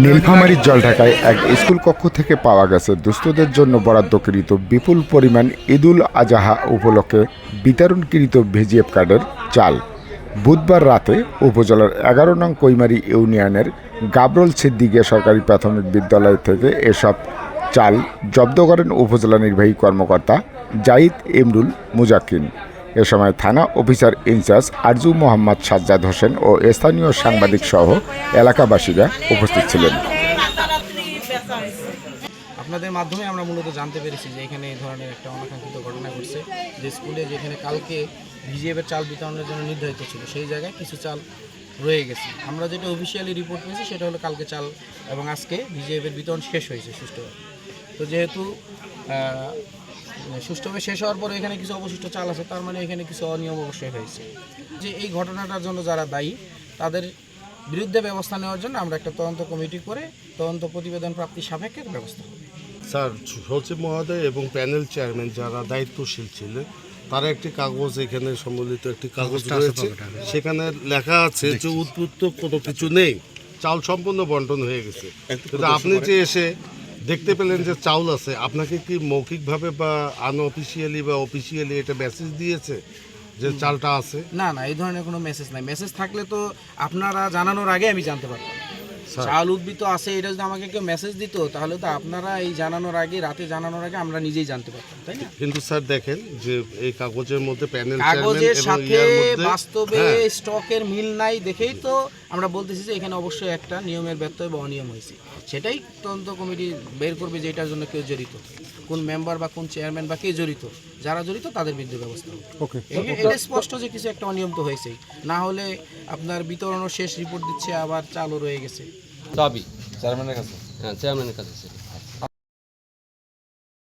নীলফামারীর জলঢাকায় এক স্কুল কক্ষ থেকে পাওয়া গেছে দুস্থদের জন্য বরাদ্দকৃত বিপুল পরিমাণ ঈদুল আজহা উপলক্ষে বিতরণকৃত ভিজিএফ কার্ডের চাল। বুধবার রাতে উপজেলার 11 নং কৈমারী ইউনিয়নের গাবরল সিদ্দিকিয়া সরকারি প্রাথমিক বিদ্যালয় থেকে এসব চাল জব্দ করেন উপজেলা নির্বাহী কর্মকর্তা জাহিদ ইমরুল মুজাক্কিন। এ সময় থানা অফিসার ইনচার্জ আরজু মোহাম্মদ সাজ্জাদ হোসেন ও স্থানীয় সাংবাদিক সহ এলাকাবাসীরা উপস্থিত ছিলেন। আপনাদের মাধ্যমে আমরা মূলত জানতে পেরেছি যে এখানে এই ধরনের একটা অনাকাঙ্ক্ষিত ঘটনা ঘটছে, যে স্কুলে যেখানে কালকে ভিজিএফের চাল বিতরণের জন্য নির্ধারিত ছিল সেই জায়গায় কিছু চাল রয়ে গেছে। আমরা যেটা অফিসিয়ালি রিপোর্ট পেয়েছি সেটা হলো কালকে চাল এবং আজকে ভিজিএফের বিতরণ শেষ হয়েছে সুষ্ঠুভাবে। তো যেহেতু সুষ্ঠুভাবে শেষ হওয়ার পরে এখানে কিছু অবশিষ্ট চাল আছে, তার মানে এখানে কিছু অনিয়ম অবশ্যই হয়েছে। যে এই ঘটনাটার জন্য যারা দায়ী তাদের বিরুদ্ধে ব্যবস্থা নেওয়ার জন্য আমরা একটা তদন্ত কমিটি করে তদন্ত প্রতিবেদন প্রাপ্তি সাপেক্ষে ব্যবস্থা করব। স্যার, সচিব মহোদয় এবং প্যানেল চেয়ারম্যান যারা দায়িত্বশীল ছিলেন তারা একটি কাগজ, এখানে সম্বলিত একটি কাগজ রয়েছে, সেখানে লেখা আছে যে উদ্বুদ্ধ কোনো কিছু নেই, চাল সম্পূর্ণ বন্টন হয়ে গেছে। কিন্তু আপনি যে এসে দেখতে পেলেন যে চাউল আছে, আপনাকে কি মৌখিকভাবে বা আনঅফিসিয়ালি বা অফিসিয়ালি এটা মেসেজ দিয়েছে যে চালটা আছে? না, এই ধরনের কোনো মেসেজ নাই। মেসেজ থাকলে তো আপনারা জানানোর আগে আমি জানতে পারতাম। চাল উদ্বৃত্ত আছে এটা যদি আমাকে কেউ মেসেজ দিত তাহলে তো আপনারা এই জানানোর আগে, রাতে জানানোর আগে আমরা নিজেই জানতে পারতাম, তাই না? কিন্তু স্যার দেখেন যে এই কাগজের মধ্যে প্যানেল কাগজের সাথে বাস্তবে স্টকের মিল নাই দেখেই তো আমরা বলতেছি যে এখানে অবশ্যই একটা নিয়মের ব্যত্যয় বা অনিয়ম হয়েছে। সেটাই তদন্ত কমিটি বের করবে যে এটার জন্য কেউ জড়িত, কোন মেম্বার বা কোন চেয়ারম্যান বা কে জড়িত। যারা জড়িত তাদের বিরুদ্ধে ব্যবস্থা হবে। এটা স্পষ্ট যে কিছু একটা অনিয়ম তো হয়েছেই, না হলে আপনার বিতরণও শেষ রিপোর্ট দিচ্ছে আবার চালও রয়ে গেছে। চাবি চেয়ারম্যানের কাছে, হ্যাঁ চেয়ারম্যানের কাছে ছিল।